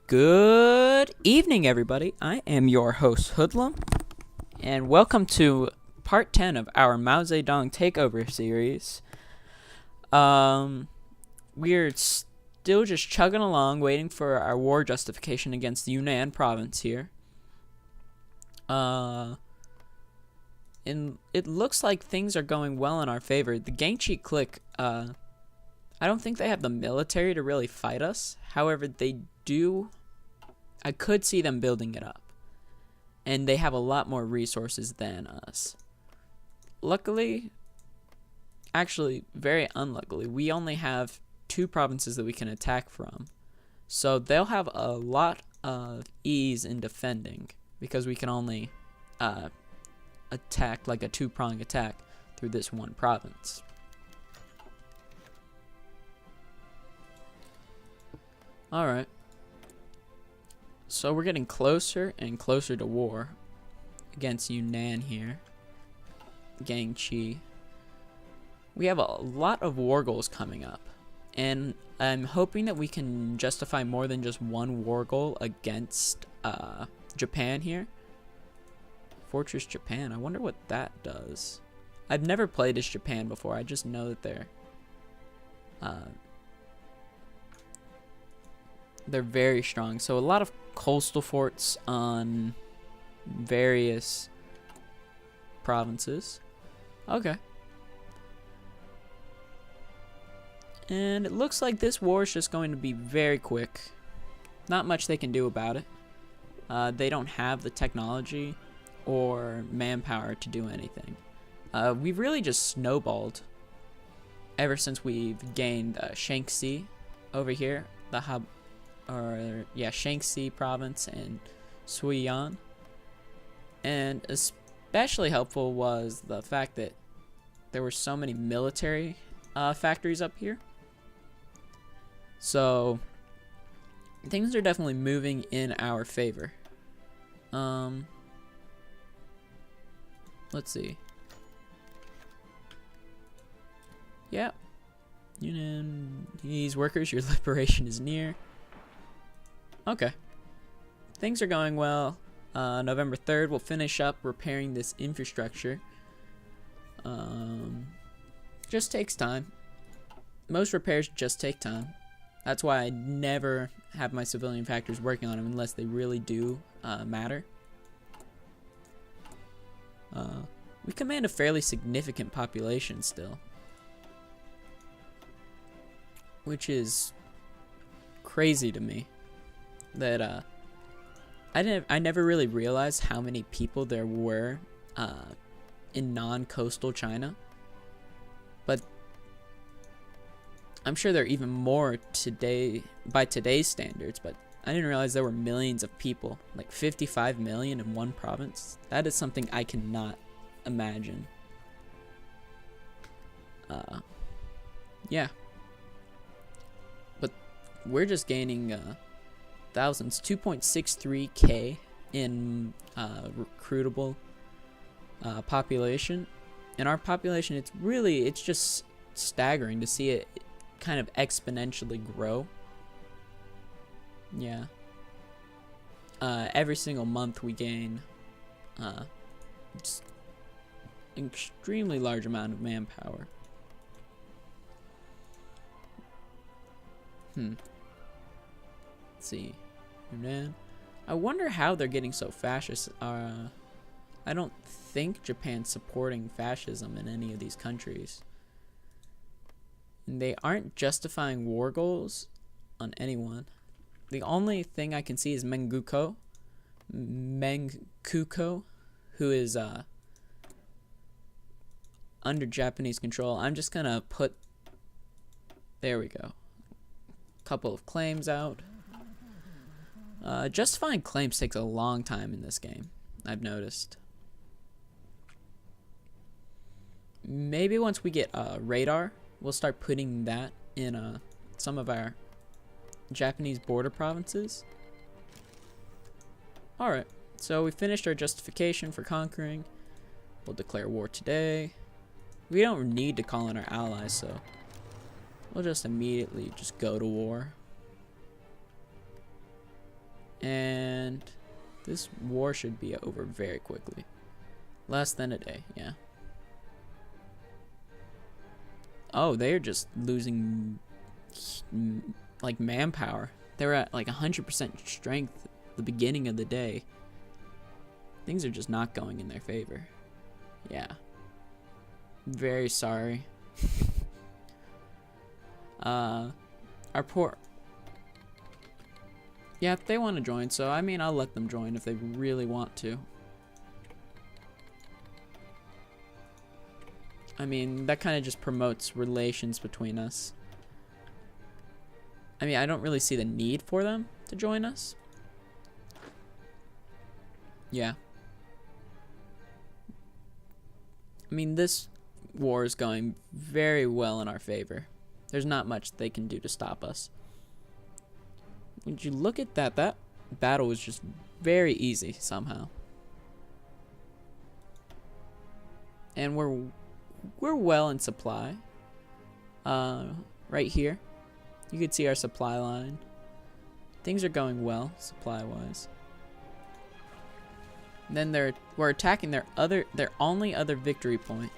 Good evening, everybody. I am your host, Hoodlum, and welcome to part 10 of our Mao Zedong Takeover series. We're still just chugging along, waiting for our war justification against the Yunnan province here. And it looks like things are going well in our favor. The Gangchi clique, I don't think they have the military to really fight us. However, they do. I could see them building it up. And they have a lot more resources than us. Luckily, actually, very unluckily, we only have 2 provinces that we can attack from. So they'll have a lot of ease in defending because we can only attack like a 2-prong attack through this one province. Alright. So we're getting closer and closer to war against Yunnan here. Gangchi. We have a lot of war goals coming up. And I'm hoping that we can justify more than just one war goal against Japan here. Fortress Japan. I wonder what that does. I've never played as Japan before. I just know that they're very strong. So a lot of coastal forts on various provinces. Okay. And it looks like this war is just going to be very quick. Not much they can do about it. They don't have the technology or manpower to do anything. We've really just snowballed ever since we've gained Shaanxi over here, the hub, or yeah, Shaanxi province and Suiyuan. And especially helpful was the fact that there were so many military factories up here. So things are definitely moving in our favor. Let's see. Yeah. These workers, your liberation is near. Okay. Things are going well. November 3rd, we'll finish up repairing this infrastructure. Just takes time. Most repairs just take time. That's why I never have my civilian factors working on them unless they really do matter. We command a fairly significant population still, which is crazy to me. That I never really realized how many people there were in non-coastal China, but I'm sure there are even more today by today's standards. But I didn't realize there were millions of people, like 55 million in one province. That is something I cannot imagine. Yeah, but we're just gaining thousands, 2.63k in recruitable population. And our population, it's just staggering to see it kind of exponentially grow. Yeah. Every single month we gain just an extremely large amount of manpower. Let's see. Yunnan. I wonder how they're getting so fascist. I don't think Japan's supporting fascism in any of these countries. And they aren't justifying war goals on anyone. The only thing I can see is Menguko, who is under Japanese control. I'm just gonna put, there we go, a couple of claims out. Justifying claims takes a long time in this game, I've noticed. Maybe once we get radar, we'll start putting that in some of our Japanese border provinces. Alright, so we finished our justification for conquering. We'll declare war today. We don't need to call in our allies, so we'll just immediately just go to war. And this war should be over very quickly. Less than a day, yeah. Oh, they're just losing like manpower. They were at like 100% strength at the beginning of the day. Things are just not going in their favor. Yeah. Very sorry. Our poor... Yeah, they want to join, so I mean, I'll let them join if they really want to. I mean, that kind of just promotes relations between us. I mean, I don't really see the need for them to join us. Yeah. I mean, this war is going very well in our favor. There's not much they can do to stop us. Would you look at that? That battle was just very easy somehow. And we're well in supply. Right here, you could see our supply line. Things are going well supply-wise. Then we're attacking their only other victory point.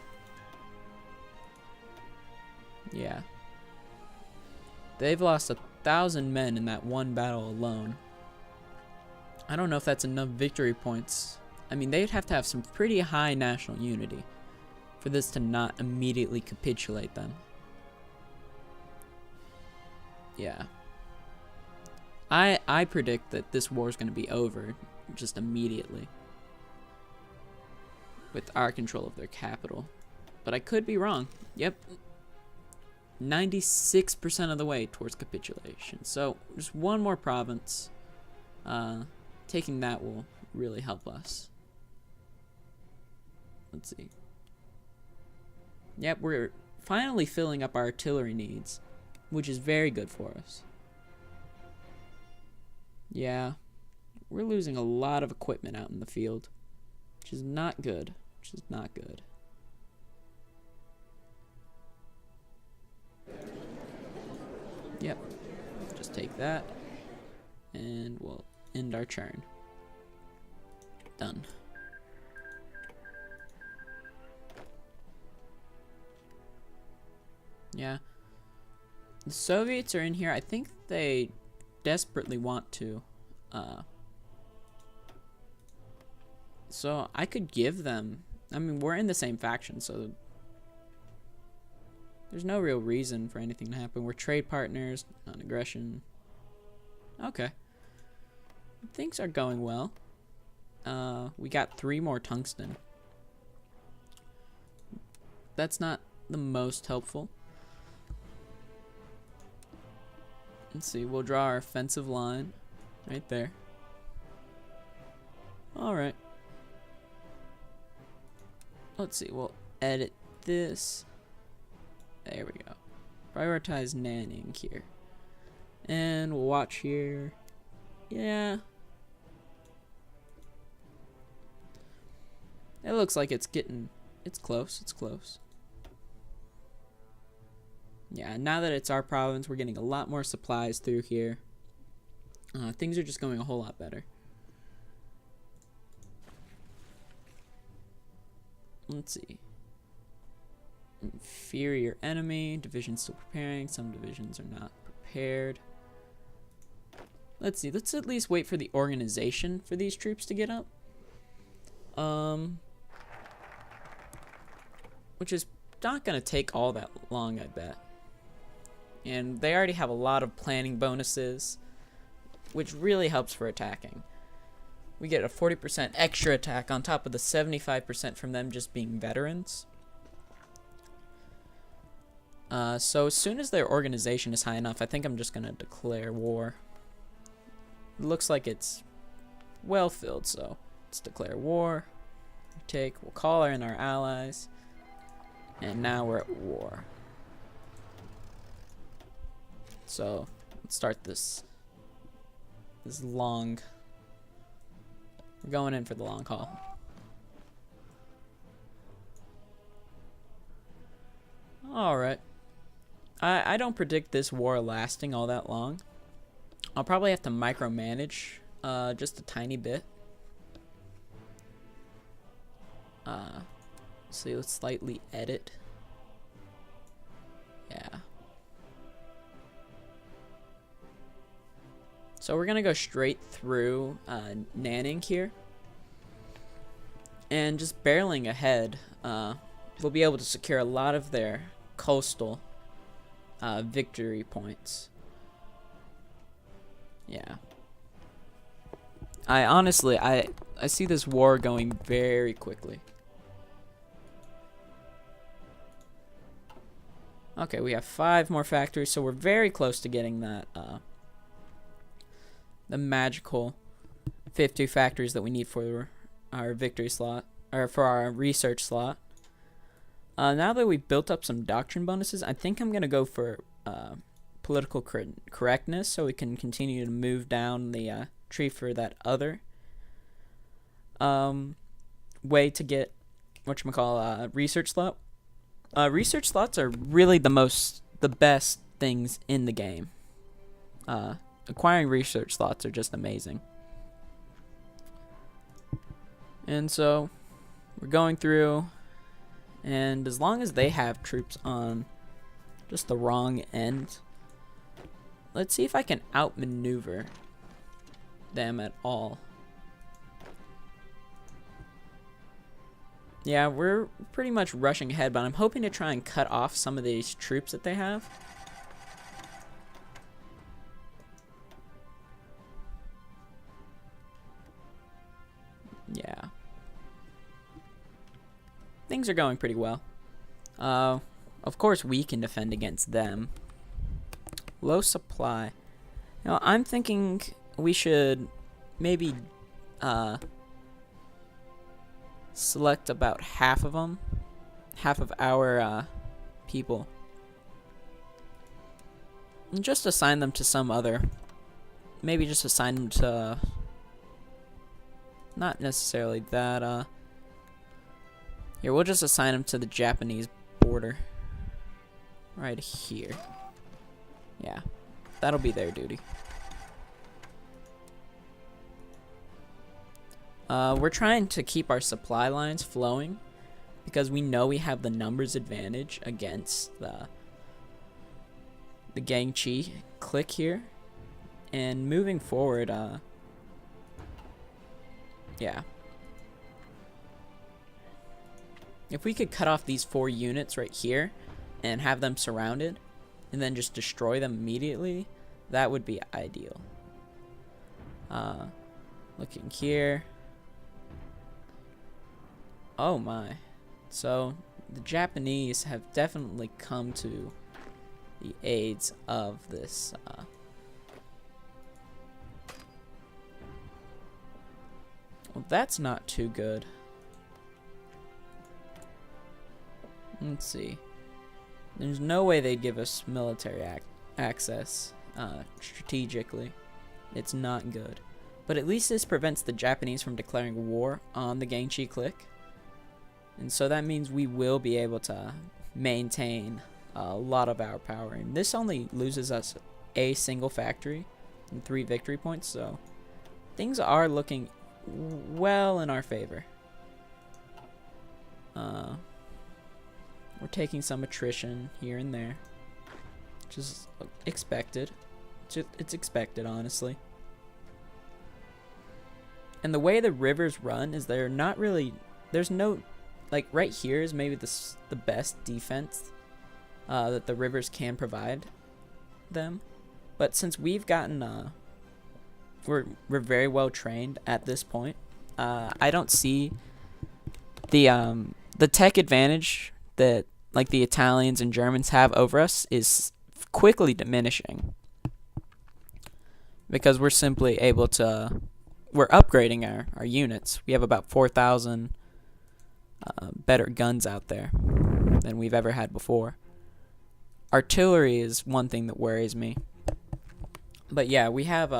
Yeah. They've lost 1,000 men in that one battle alone. I don't know if that's enough victory points. I mean, they'd have to have some pretty high national unity for this to not immediately capitulate them. Yeah. I predict that this war is going to be over just immediately with our control of their capital. But I could be wrong. Yep. 96% of the way towards capitulation. So just one more province. Taking that will really help us. Let's see. Yep, we're finally filling up our artillery needs, which is very good for us. Yeah, we're losing a lot of equipment out in the field, which is not good. Which is not good. Yep, just take that, and we'll end our turn. Done. Yeah. The Soviets are in here. I think they desperately want to. So I could give them... I mean, we're in the same faction, so... There's no real reason for anything to happen. We're trade partners, non-aggression. Okay. Things are going well. We got 3 more tungsten. That's not the most helpful. Let's see, we'll draw our offensive line right there. Alright. Let's see, we'll edit this. There we go. Prioritize nanning here. And we'll watch here. Yeah. It looks like it's close, it's close. Yeah, now that it's our province, we're getting a lot more supplies through here. Things are just going a whole lot better. Let's see. Inferior enemy. Divisions still preparing. Some divisions are not prepared. Let's see. Let's at least wait for the organization for these troops to get up. Which is not going to take all that long, I bet. And they already have a lot of planning bonuses, which really helps for attacking. We get a 40% extra attack on top of the 75% from them just being veterans. So as soon as their organization is high enough, I think I'm just going to declare war. It looks like it's well filled, so let's declare war. We'll call in our allies. And now we're at war. So let's start this long. We're going in for the long haul. Alright. I don't predict this war lasting all that long. I'll probably have to micromanage just a tiny bit. So let's slightly edit. Yeah. So we're gonna go straight through Nanning here, and just barreling ahead, we'll be able to secure a lot of their coastal victory points. Yeah. I honestly see this war going very quickly. Okay, we have 5 more factories, so we're very close to getting that the magical 50 factories that we need for our victory slot, or for our research slot. Now that we've built up some doctrine bonuses, I think I'm gonna go for political correctness, so we can continue to move down the tree for that other way to get whatchamacall research slot. Research slots are really the best things in the game. Acquiring research slots are just amazing. And so we're going through, and as long as they have troops on just the wrong end, let's see if I can outmaneuver them at all. Yeah, we're pretty much rushing ahead, but I'm hoping to try and cut off some of these troops that they have. Yeah. Things are going pretty well. Of course, we can defend against them. Low supply. Now, I'm thinking we should maybe select about half of them, half of our people, and just assign them to some other. Maybe just assign them to not necessarily that. Here, we'll just assign them to the Japanese border, right here. Yeah, that'll be their duty. We're trying to keep our supply lines flowing because we know we have the numbers advantage against the Gangchi clique here. And moving forward, yeah. If we could cut off these 4 units right here and have them surrounded and then just destroy them immediately, that would be ideal. Looking here. Oh my. So the Japanese have definitely come to the aids of this well, that's not too good. Let's see. There's no way they'd give us military access strategically. It's not good. But at least this prevents the Japanese from declaring war on the Gangchi clique. And so that means we will be able to maintain a lot of our power. And this only loses us a single factory and 3 victory points. So things are looking well in our favor. We're taking some attrition here and there, which is expected. It's expected, honestly. And the way the rivers run is they're not really, there's no, like right here is maybe the best defense that the rivers can provide them. But since we've gotten, we're very well trained at this point, I don't see the tech advantage that like the Italians and Germans have over us is quickly diminishing, because we're simply able to, we're upgrading our units. We have about 4,000 better guns out there than we've ever had before. Artillery is one thing that worries me. But yeah, we have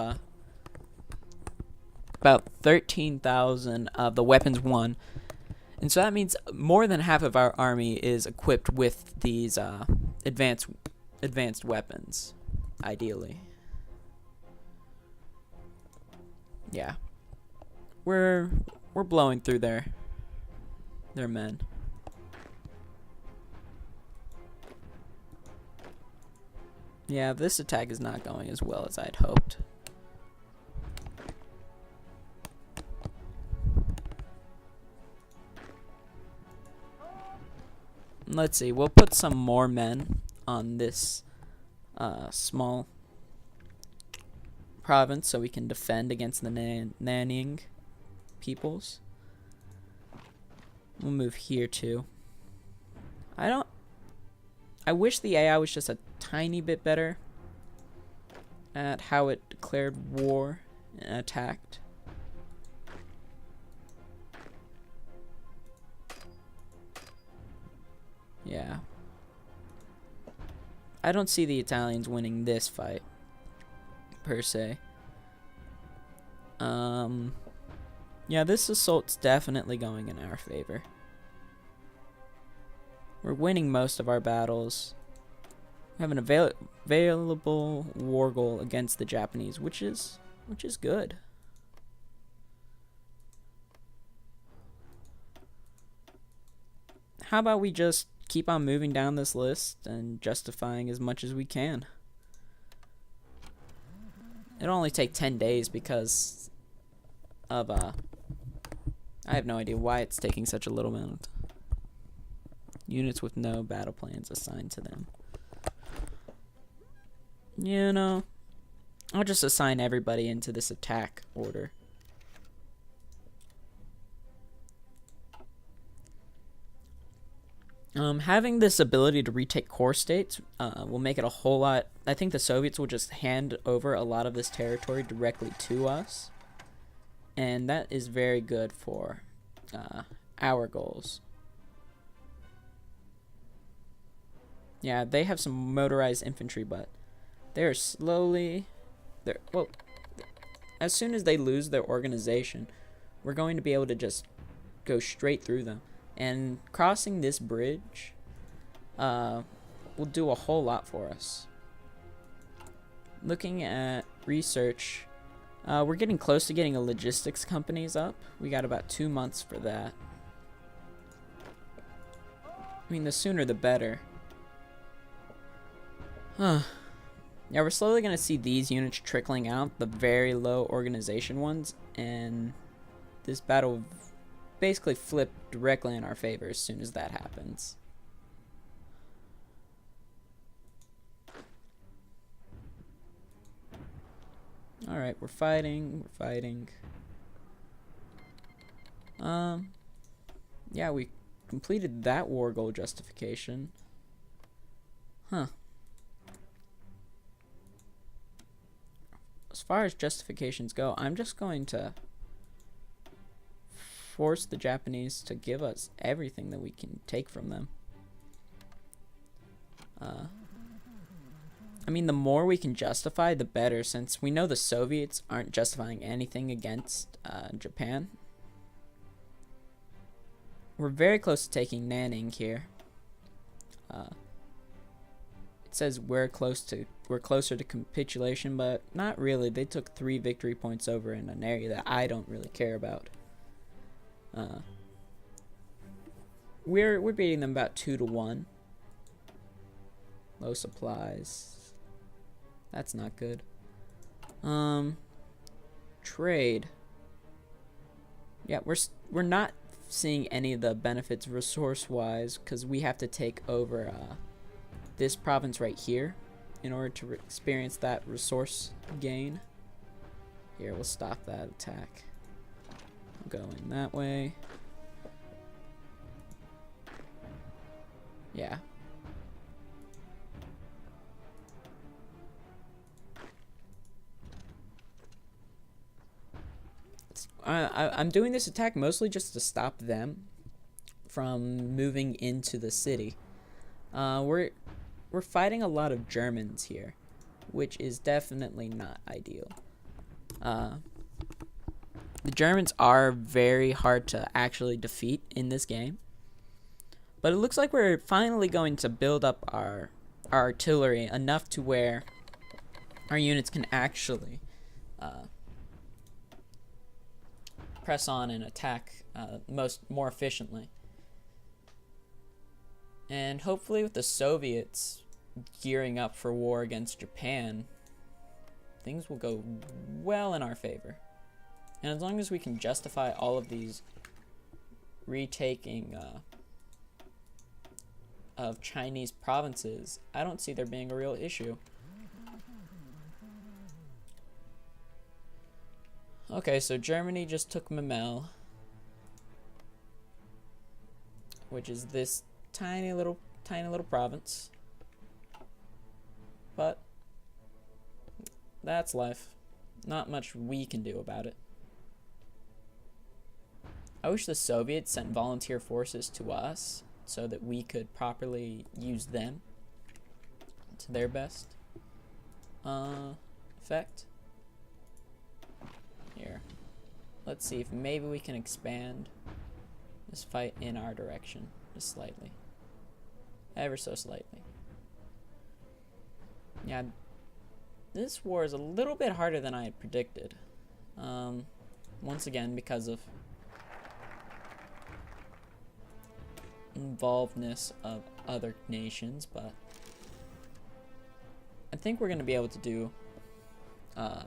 about 13,000 of the weapons 1. And so that means more than half of our army is equipped with these advanced weapons, ideally. Yeah. We're blowing through their men. Yeah, this attack is not going as well as I'd hoped. Let's see, we'll put some more men on this small province so we can defend against the nannying peoples. We'll move here too. I wish the AI was just a tiny bit better at how it declared war and attacked. Yeah. I don't see the Italians winning this fight, per se. Yeah, this assault's definitely going in our favor. We're winning most of our battles. We have an available war goal against the Japanese, which is good. How about we just keep on moving down this list and justifying as much as we can? It'll only take 10 days because of I have no idea why it's taking such a little amount. Units with no battle plans assigned to them. You know, I'll just assign everybody into this attack order. Having this ability to retake core states will make it a whole lot. I think the Soviets will just hand over a lot of this territory directly to us, and that is very good for our goals. Yeah, they have some motorized infantry, but they're slowly. Well, as soon as they lose their organization, we're going to be able to just go straight through them. And crossing this bridge will do a whole lot for us. Looking at research, we're getting close to getting a logistics companies up. We got about 2 months for that. I mean, the sooner the better. Yeah, we're slowly going to see these units trickling out, the very low organization ones, and this battle will basically flip directly in our favor as soon as that happens. Alright, we're fighting. Yeah, we completed that war goal justification. Huh. As far as justifications go, I'm just going to force the Japanese to give us everything that we can take from them. I mean, the more we can justify, the better, since we know the Soviets aren't justifying anything against Japan. We're very close to taking Nanning here. It says we're closer to capitulation, but not really. They took 3 victory points over in an area that I don't really care about. We're beating them about 2-1. Low supplies. That's not good. Trade. Yeah, we're not seeing any of the benefits resource-wise because we have to take over this province right here in order to experience that resource gain. Here, we'll stop that attack. Go in that way. Yeah. I'm doing this attack mostly just to stop them from moving into the city. We're fighting a lot of Germans here, which is definitely not ideal. The Germans are very hard to actually defeat in this game. But it looks like we're finally going to build up our artillery enough to where our units can actually press on and attack more efficiently. And hopefully with the Soviets gearing up for war against Japan, things will go well in our favor. And as long as we can justify all of these retaking of Chinese provinces, I don't see there being a real issue. Okay, so Germany just took Memel, which is this tiny little province. But that's life. Not much we can do about it. I wish the Soviets sent volunteer forces to us so that we could properly use them to their best effect. Here, let's see if maybe we can expand this fight in our direction just slightly, ever so slightly. Yeah, this war is a little bit harder than I had predicted, once again because of involvedness of other nations, but I think we're going to be able to do a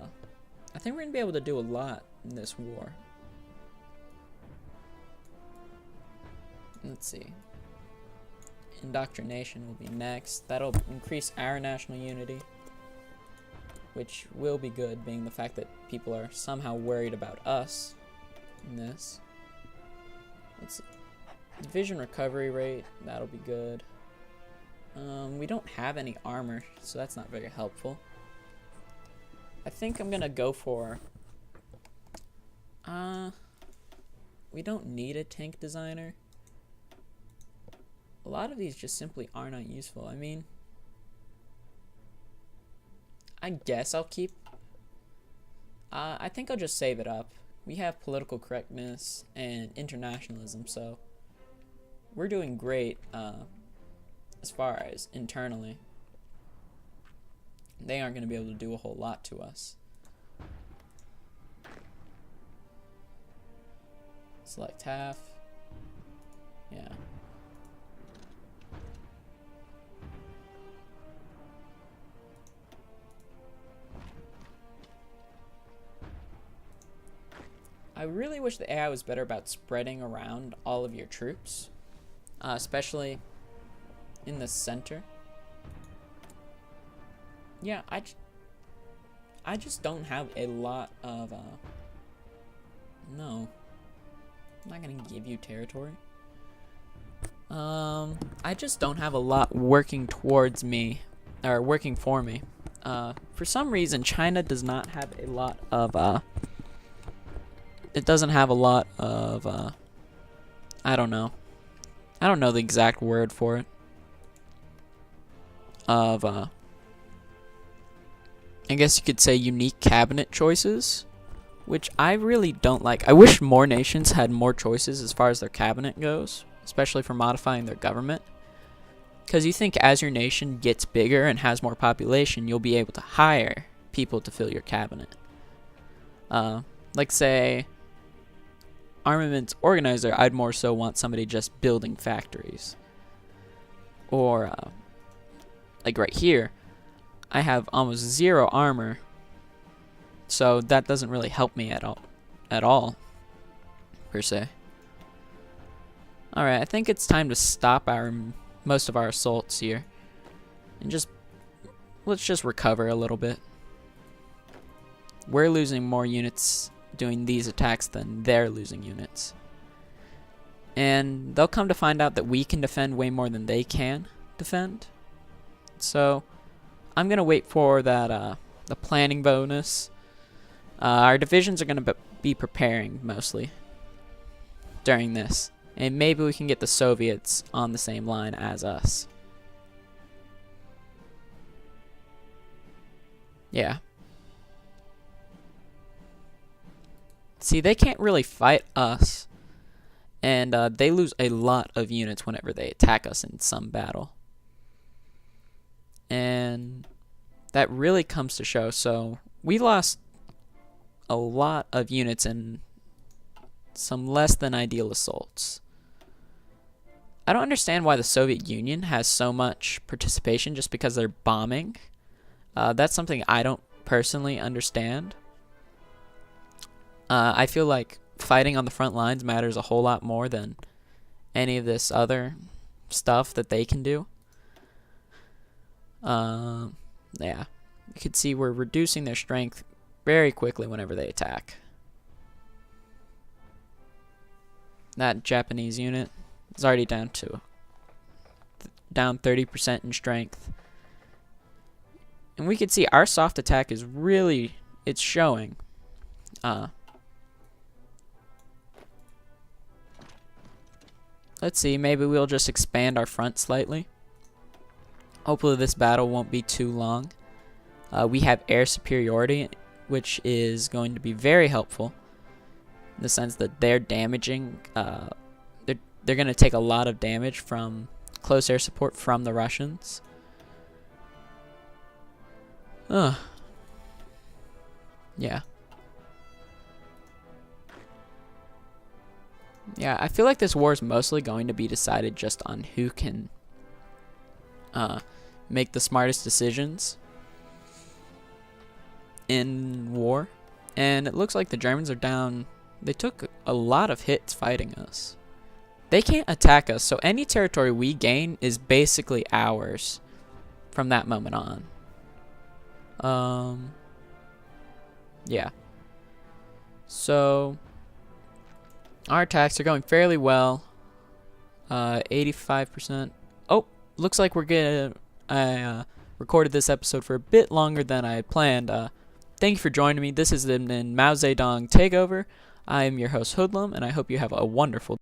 lot in this war. Let's see. Indoctrination will be next. That'll increase our national unity, which will be good, being the fact that people are somehow worried about us in this. Let's see. Division recovery rate, that'll be good. We don't have any armor, so that's not very helpful. I think I'm gonna go for we don't need a tank designer. A lot of these just simply are not useful. I mean, I guess I'll keep I think I'll just save it up. We have political correctness and internationalism, so we're doing great as far as internally. They aren't going to be able to do a whole lot to us. Select half. Yeah. I really wish the AI was better about spreading around all of your troops, especially in the center. Yeah, I just don't have a lot of, no. I'm not gonna give you territory. I just don't have a lot working towards me, or working for me. For some reason, China does not have a lot of, it doesn't have a lot of, I don't know. I don't know the exact word for it. Of, I guess you could say unique cabinet choices, which I really don't like. I wish more nations had more choices as far as their cabinet goes, especially for modifying their government. Because you think as your nation gets bigger and has more population, you'll be able to hire people to fill your cabinet. Like say, armaments organizer, I'd more so want somebody just building factories. Or, like right here, I have almost 0 armor, so that doesn't really help me at all, per se. Alright, I think it's time to stop most of our assaults here, and let's just recover a little bit. We're losing more units doing these attacks than they're losing units. And they'll come to find out that we can defend way more than they can defend. So I'm going to wait for that the planning bonus. Our divisions are going to be preparing mostly during this. And maybe we can get the Soviets on the same line as us. Yeah. See, they can't really fight us. And they lose a lot of units whenever they attack us in some battle. And that really comes to show. So we lost a lot of units in some less than ideal assaults. I don't understand why the Soviet Union has so much participation just because they're bombing. That's something I don't personally understand. I feel like fighting on the front lines matters a whole lot more than any of this other stuff that they can do. Yeah, you can see we're reducing their strength very quickly whenever they attack. That Japanese unit is already down 30% in strength. And we can see our soft attack is really, it's showing. Let's see, maybe we'll just expand our front slightly. Hopefully this battle won't be too long. We have air superiority, which is going to be very helpful in the sense that they're damaging. They're going to take a lot of damage from close air support from the Russians. Yeah. Yeah, I feel like this war is mostly going to be decided just on who can make the smartest decisions in war. And it looks like the Germans are down. They took a lot of hits fighting us. They can't attack us, so any territory we gain is basically ours from that moment on. Yeah. So our attacks are going fairly well. 85%. Oh, looks like we're gonna. I recorded this episode for a bit longer than I had planned. Thank you for joining me. This has been Mao Zedong Takeover. I am your host Hoodlum, and I hope you have a wonderful day.